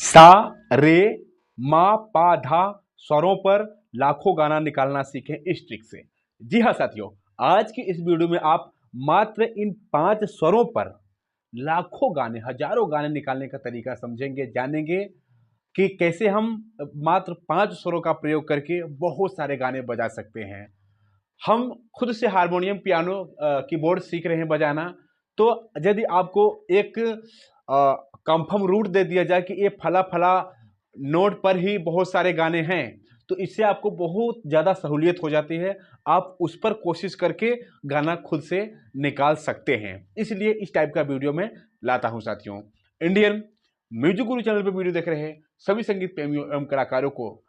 सा, रे, मा, पा, धा स्वरों पर लाखों गाना निकालना सीखें इस ट्रिक से। जी हाँ साथियों, आज की इस वीडियो में आप मात्र इन 5 स्वरों पर लाखों गाने, हजारों गाने निकालने का तरीका समझेंगे, जानेंगे कि कैसे हम मात्र 5 स्वरों का प्रयोग करके बहुत सारे गाने बजा सकते हैं। हम खुद से हारमोनियम, पियानो, कीबोर्ड सीख रहे हैं बजाना, तो यदि आपको एक कंफर्म रूट दे दिया जाए कि ये फला-फला नोट पर ही बहुत सारे गाने हैं, तो इससे आपको बहुत ज़्यादा सहूलियत हो जाती है। आप उस पर कोशिश करके गाना खुद से निकाल सकते हैं। इसलिए इस टाइप का वीडियो मैं लाता हूँ साथियों। इंडियन म्यूजिक गुरु चैनल पर वीडियो देख रहे हैं सभी संगीत प्रेमियों एवं कलाकारों को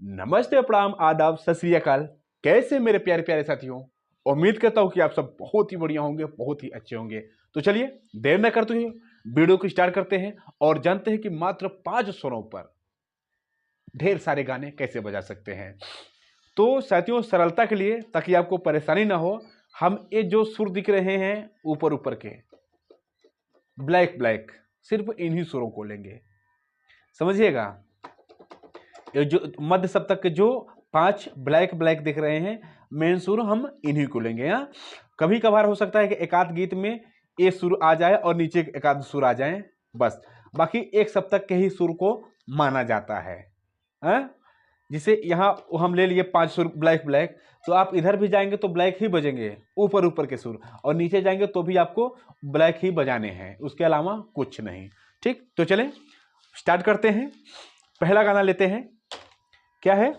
नमस्ते, प्रणाम, आदाब, सत श्री अकाल। कैसे मेरे प्यारे प्यारे साथियों, उम्मीद करता हूं कि आप सब बहुत ही बढ़िया होंगे, बहुत ही अच्छे होंगे। तो चलिए देर न करते हुए वीडियो को स्टार्ट करते हैं और जानते हैं कि मात्र 5 स्वरों पर ढेर सारे गाने कैसे बजा सकते हैं। तो साथियों, सरलता के लिए, ताकि आपको परेशानी ना हो, हम ये जो सुर दिख रहे हैं ऊपर ऊपर के ब्लैक ब्लैक, सिर्फ इन्हीं सुरों को लेंगे, समझिएगा। ये जो मध्य सप्तक के जो 5 ब्लैक ब्लैक दिख रहे हैं, मेन सुर हम इन्हीं को लेंगे। यहाँ कभी कभार हो सकता है कि एकाध गीत में ये सुर आ जाए और नीचे एकाध सुर आ जाए, बस। बाकी एक सप्तक के ही सुर को माना जाता है। जिसे यहाँ हम ले लिए 5 सुर ब्लैक ब्लैक, तो आप इधर भी जाएंगे तो ब्लैक ही बजेंगे, ऊपर ऊपर के सुर, और नीचे जाएंगे तो भी आपको ब्लैक ही बजाने हैं, उसके अलावा कुछ नहीं। ठीक, तो चलें स्टार्ट करते हैं। पहला गाना लेते हैं, क्या है?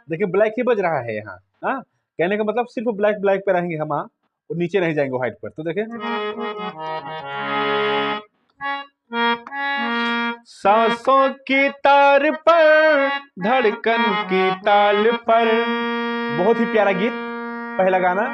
देखिए ब्लैक ही बज रहा है यहाँ। हाँ, कहने का मतलब सिर्फ ब्लैक ब्लैक पे रहेंगे हम, और नीचे नहीं जाएंगे व्हाइट पर। तो देखें, सांसों की तार पर, धड़कन की ताल पर, बहुत ही प्यारा गीत। पहला गाना,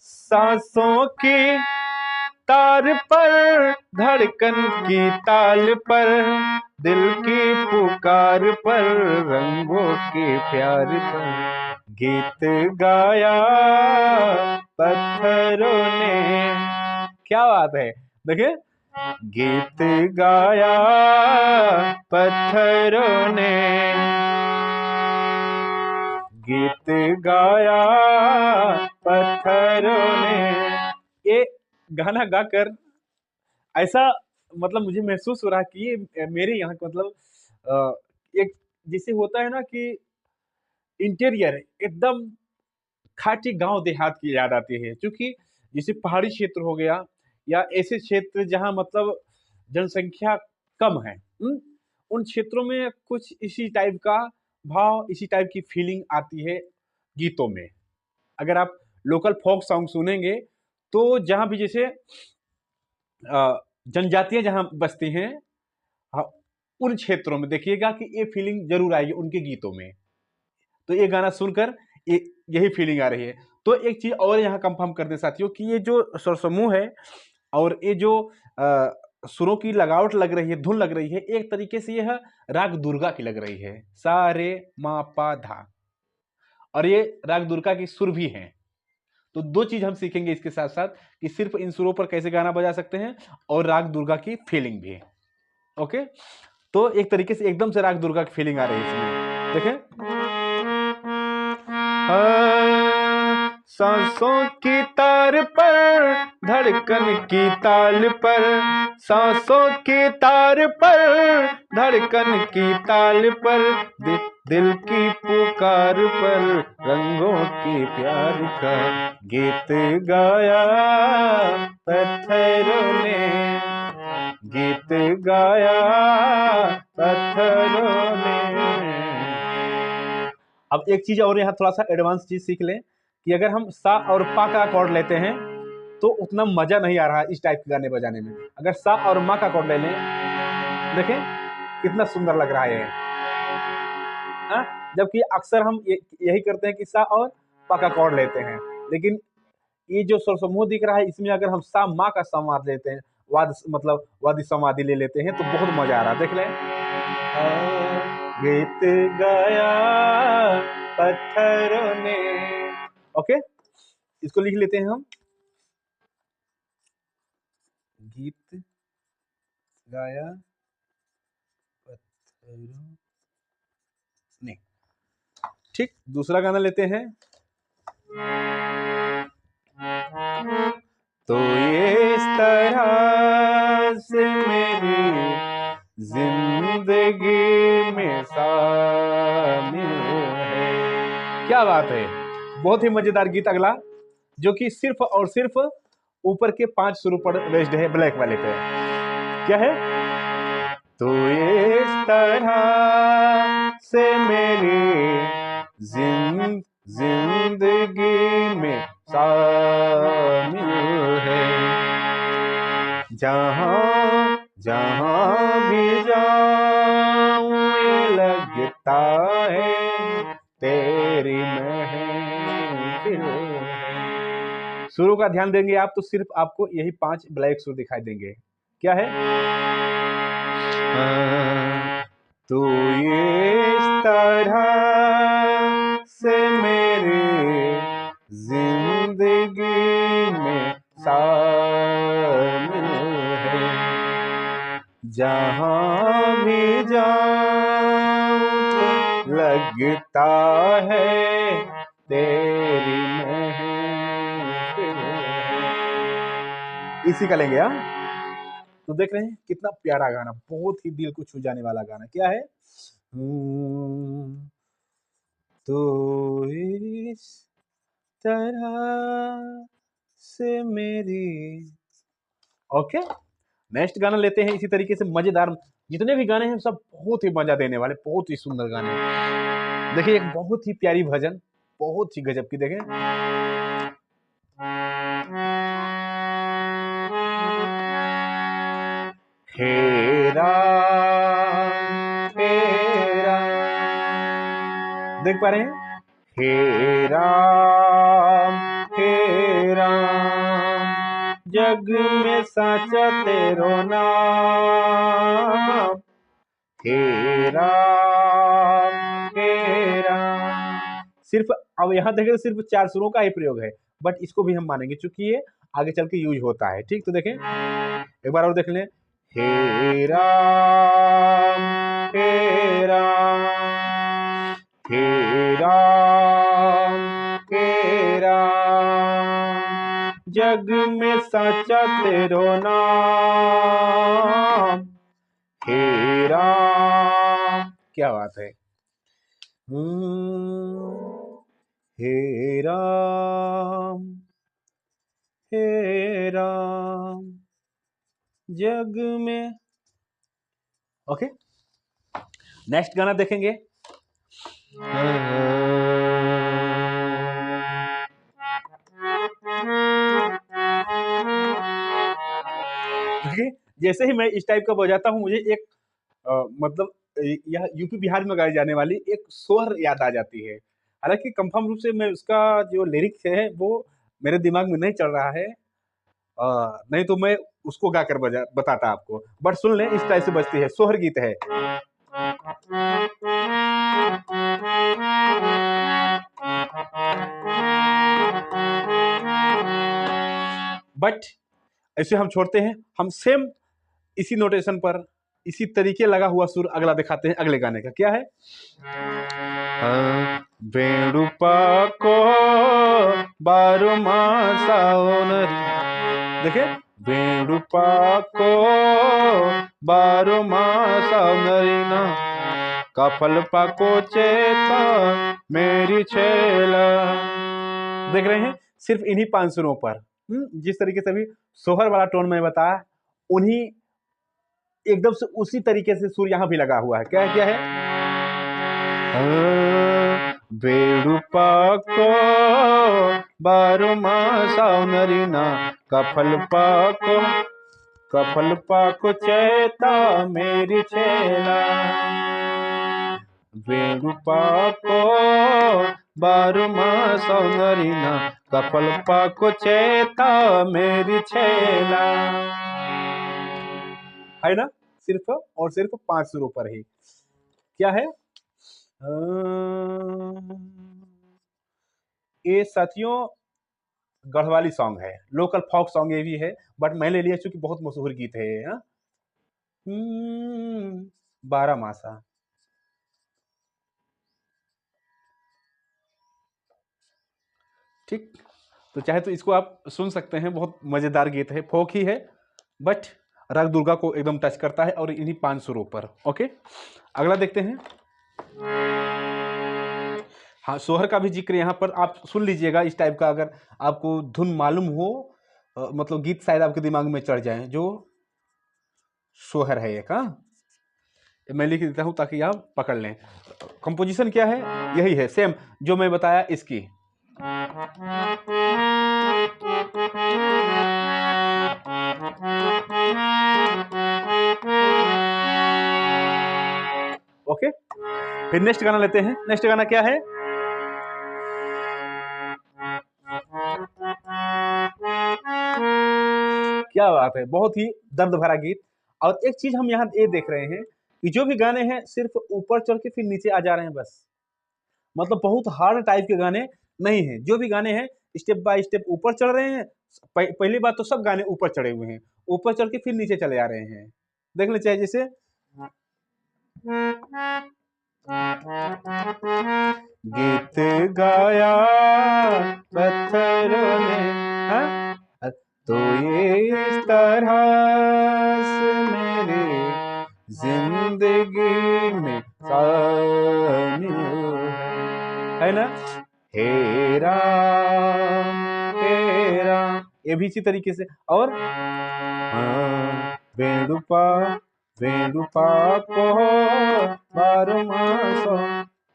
सांसों की तार पर, धड़कन की ताल पर, दिल की पुकार पर, रंगों के प्यार पर, गीत गाया पत्थरों ने। क्या बात है, देखिए, गीत गाया पत्थरों ने, गीत गाया पत्थरों ने। ये गाना गाकर ऐसा मतलब मुझे महसूस हो रहा है कि ये मेरे यहाँ का मतलब एक जैसे होता है ना कि इंटीरियर एकदम खाटी गांव देहात की याद आती है। क्योंकि जैसे पहाड़ी क्षेत्र हो गया, या ऐसे क्षेत्र जहां मतलब जनसंख्या कम है, उन क्षेत्रों में कुछ इसी टाइप का भाव, इसी टाइप की फीलिंग आती है गीतों में। अगर आप लोकल फोक सॉन्ग सुनेंगे तो जहां भी जैसे जनजातियां जहां बसती हैं, उन क्षेत्रों में देखिएगा कि ये फीलिंग जरूर आएगी उनके गीतों में। तो ये गाना सुनकर यही फीलिंग आ रही है। तो एक चीज और यहाँ कंफर्म कर दें साथियों कि ये जो स्वर समूह है और ये जो सुरों की लगावट लग रही है, धुन लग रही है, एक तरीके से यह राग दुर्गा की लग रही है। सा, रे, मा, पा, धा, और ये राग दुर्गा की सुर भी हैं। तो 2 चीज हम सीखेंगे इसके साथ साथ, कि सिर्फ इन सुरों पर कैसे गाना बजा सकते हैं और राग दुर्गा की फीलिंग भी। ओके, तो एक तरीके से एकदम से राग दुर्गा की फीलिंग आ रही है इसमें। देखें, सांसों की तार पर, धड़कन की ताल पर, सांसों की तार पर, धड़कन की ताल पर, दिल की पुकार पर, रंगों के प्यार का गीत गाया पत्थरों ने, गीत गाया पत्थरों ने। अब एक चीज और यहाँ थोड़ा सा एडवांस चीज सीख लें कि अगर हम सा और पा का अकॉर्ड लेते हैं तो उतना मजा नहीं आ रहा इस टाइप के गाने बजाने में। अगर सा और मा का अकॉर्ड ले लें, देखें कितना सुंदर लग रहा है। जबकि अक्सर हम यही करते हैं कि सा और पा का अकॉर्ड लेते हैं, लेकिन ये जो स्वर समूह दिख रहा है इसमें अगर हम सा मा का संवाद लेते हैं, वाद मतलब वादी संवादी ले लेते हैं, तो बहुत मजा आ रहा है। देख लें, गीत गाया पत्थरों ने। ओके, इसको लिख लेते हैं हम। गीत गाया पत्थरों ने। ठीक, दूसरा गाना लेते हैं। तो ये इस तरह से मेरी जिंदगी में शामिल है। क्या बात है, बहुत ही मजेदार गीत अगला, जो कि सिर्फ और सिर्फ ऊपर के 5 सुरों पर बेस्ड है, ब्लैक वाले पे। क्या है? तो ये इस तरह से मेरी जिंदगी में शामिल है, जहां जहां भी जाऊं ये लगता है तेरी महफिल है। सुरों का ध्यान देंगे आप तो सिर्फ आपको यही 5 ब्लैक सुर दिखाई देंगे। क्या है? तो ये इस तरह से मेरी जिंदगी में शामिल है, जहां भी जाऊं लगता है तेरी महफिल है। इसी का लेंगे हाँ। तो देख रहे हैं कितना प्यारा गाना, बहुत ही दिल को छू जाने वाला गाना। क्या है? तो इस तरह से मेरी। ओके, नेक्स्ट गाना लेते हैं। इसी तरीके से मजेदार जितने भी गाने हैं सब बहुत ही मजा देने वाले, बहुत ही सुंदर गाने। देखिए एक बहुत ही प्यारी भजन, बहुत ही गजब की। देखें, हे राम देख पा रहे हैं? हे राम जग में साचा तेरो नाम। हे राम सिर्फ अब यहाँ देखें तो सिर्फ 4 सुरों का ही प्रयोग है, बट इसको भी हम मानेंगे क्योंकि ये आगे चल के यूज होता है। ठीक, तो देखें एक बार और देख लें। हे राम हे राम जग में साचा तेरो नाम। हे राम, क्या बात है। हे राम जग में। ओके, नेक्स्ट गाना देखेंगे। जैसे ही मैं इस टाइप का बजाता हूँ मुझे एक मतलब यह यूपी बिहार में गाई जाने वाली एक सोहर याद आ जाती है। हालांकि कंफर्म रूप से मैं उसका जो लिरिक्स है वो मेरे दिमाग में नहीं चल रहा है, नहीं तो मैं उसको गाकर बताता आपको, बट सुन लें इस टाइप से बजती है, सोहर गीत है। बट ऐसे हम छोड़ते हैं, हम सेम इसी नोटेशन पर इसी तरीके लगा हुआ सुर अगला दिखाते हैं अगले गाने का। क्या है? वेणुपा को बारो देखिए, वेणुपा को बारो ना कफल पाको चेता मेरी छेला। देख रहे हैं सिर्फ इन्हीं 5 सुरों पर, जिस तरीके से अभी सोहर वाला टोन में बताया, उन्हीं एकदम से उसी तरीके से सुर यहाँ भी लगा हुआ है। क्या है? क्या है? बेड़ुपा को बारो नरीना कफल पाको चेता मेरी छेला। वेणुपा को बारो नरीना कफल पाको चेता मेरी छेला। है ना, सिर्फ और सिर्फ 5 सुरों पर ही। क्या है? ये साथियों गढ़वाली सॉन्ग है, लोकल फोक सॉन्ग ये भी है, बट मैं ले लिया चूंकि बहुत मशहूर गीत है ये। हाँ? बारह मासा। ठीक, तो चाहे तो इसको आप सुन सकते हैं, बहुत मजेदार गीत है, फोक ही है, बट राग दुर्गा को एकदम टच करता है, और इन्हीं 5 सुरों पर। ओके, अगला देखते हैं। हाँ, सोहर का भी जिक्र यहाँ पर आप सुन लीजिएगा इस टाइप का, अगर आपको धुन मालूम हो, मतलब गीत शायद आपके दिमाग में चढ़ जाए। जो सोहर है एक, हाँ, मैं लिख देता हूँ ताकि आप पकड़ लें। कंपोजिशन क्या है, यही है सेम जो मैं बताया इसकी। ओके, फिर नेक्स्ट गाना लेते हैं। नेक्स्ट गाना क्या है? क्या बात है, बहुत ही दर्द भरा गीत। और एक चीज हम यहाँ ये देख रहे हैं कि जो भी गाने हैं सिर्फ ऊपर चढ़ के फिर नीचे आ जा रहे हैं बस, मतलब बहुत हार्ड टाइप के गाने नहीं है। जो भी गाने हैं स्टेप बाय स्टेप ऊपर चढ़ रहे हैं। पहली बात तो सब गाने ऊपर चढ़े हुए हैं, ऊपर चढ़ के फिर नीचे चले आ रहे हैं। देख ले चाहे जैसे गीत गाया पत्थरों ने, हाँ? तो ये इस तरह से मेरी जिंदगी में शामिल है ना। हे राम, ये भी इसी तरीके से। और वेणुपा वेणुपा को बारो मासो,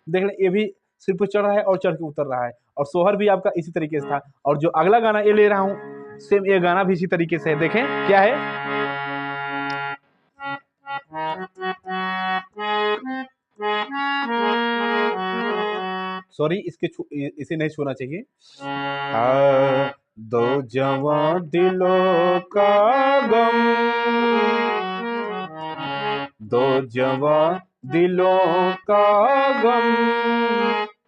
देख ले ये भी सिर पे चढ़ रहा है और चढ़ के उतर रहा है। और सोहर भी आपका इसी तरीके से था। और जो अगला गाना ये ले रहा हूँ सेम ये गाना भी इसी तरीके से है। देखें क्या है। सॉरी, इसे नहीं छूना चाहिए। दो जवां दिलों का गम, दो जवां दिलों का गम,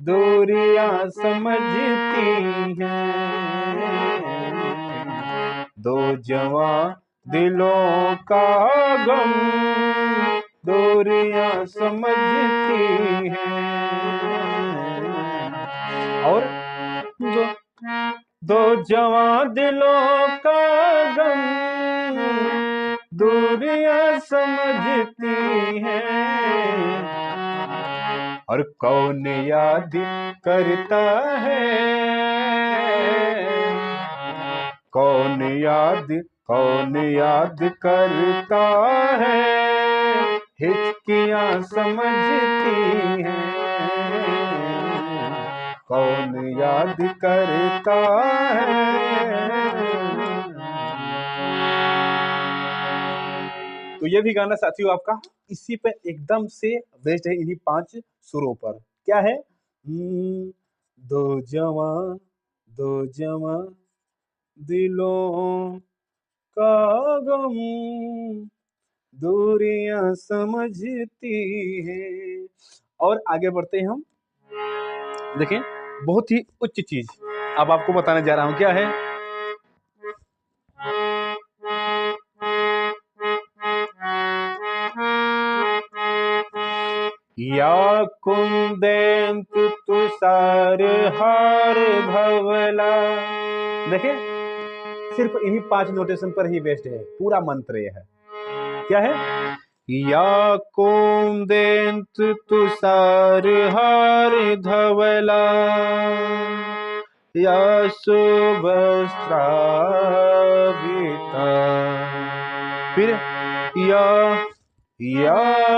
दूरियां समझती हैं। दो जवां दिलों का गम, दूरियां समझती हैं। और दो जवां दिलों का गम, दूरियां समझती हैं। और कौन याद करता है, कौन याद करता है, हिचकियां समझती हैं। कौन याद करता है। तो ये भी गाना साथियों आपका इसी पे एकदम से बेस्ड है, इन्हीं 5 सुरों पर। क्या है? दो जवां दिलों का गम, दूरियां समझती हैं। और आगे बढ़ते हैं हम। देखें बहुत ही उच्च चीज अब आपको बताने जा रहा हूं। क्या है? या कुंदेंत तुषार हार भवला। देखें सिर्फ इन्हीं 5 नोटेशन पर ही बेस्ड है पूरा मंत्र। यह है क्या है? या कुंदेंत तुषार हार धवला, या सुवस्त्राविता। फिर या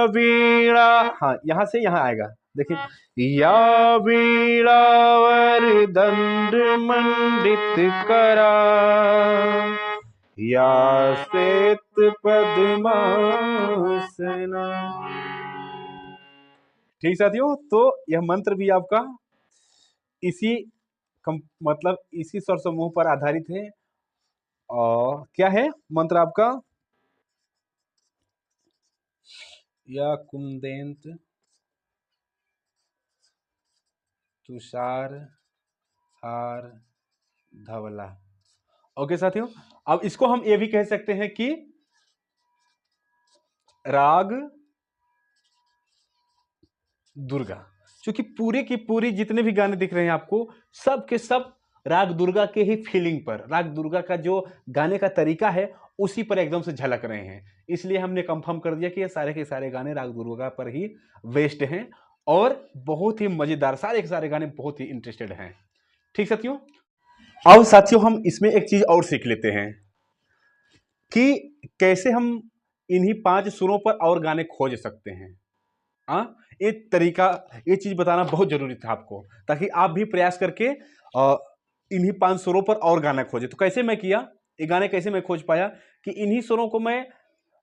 वीणा, हाँ यहां से यहां आएगा। देखिए या वीणावर दंड मंडित करा, या श्वेत पद्मासना। ठीक साथियों, तो यह मंत्र भी आपका इसी मतलब इसी स्वर समूह पर आधारित है। और क्या है मंत्र आपका? या कुंदेंत तुषार हार धवला। ओके साथियों, अब इसको हम ये भी कह सकते हैं कि राग दुर्गा, क्योंकि पूरी की पूरी जितने भी गाने दिख रहे हैं आपको, सब के सब राग दुर्गा के ही फीलिंग पर, राग दुर्गा का जो गाने का तरीका है उसी पर एकदम से झलक रहे हैं। इसलिए हमने कंफर्म कर दिया कि ये सारे के सारे गाने राग दुर्गा पर ही बेस्ड हैं और बहुत ही मजेदार, सारे के सारे गाने बहुत ही इंटरेस्टेड हैं। ठीक साथियों, अब साथियों हम इसमें एक चीज और सीख लेते हैं कि कैसे हम इन्हीं 5 सुरों पर और गाने खोज सकते हैं। हाँ, ये तरीका, ये चीज बताना बहुत जरूरी था आपको, ताकि आप भी प्रयास करके इन्हीं 5 सुरों पर और गाना खोजे। तो कैसे मैं किया, ये गाने कैसे मैं खोज पाया कि इन्हीं सुरों को मैं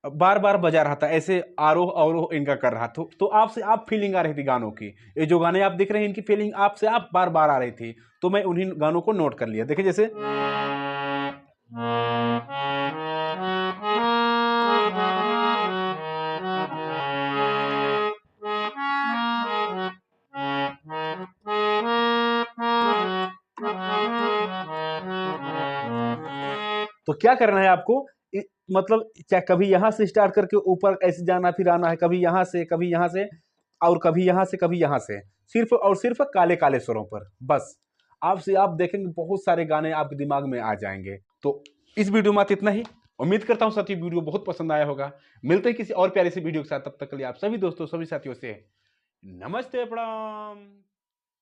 बार बार बजा रहा था, ऐसे आरोह अवरोह इनका कर रहा था, तो आपसे आप फीलिंग आ रही थी गानों की। ये जो गाने आप देख रहे हैं इनकी फीलिंग आपसे आप बार बार आ रही थी, तो मैं उन्हीं गानों को नोट कर लिया। देखिए जैसे तो क्या करना है आपको, मतलब क्या कभी यहां से स्टार्ट करके ऊपर ऐसे जाना फिर आना है, कभी यहां से कभी यहां से और कभी यहां से कभी यहां से, सिर्फ और सिर्फ काले काले स्वरों पर। बस आपसे आप देखेंगे बहुत सारे गाने आपके दिमाग में आ जाएंगे। तो इस वीडियो में इतना ही। उम्मीद करता हूं साथियों वीडियो बहुत पसंद आया होगा। मिलते हैं किसी और प्यारे से वीडियो के साथ, तब तक के लिए आप सभी दोस्तों सभी साथियों से नमस्ते प्रणाम।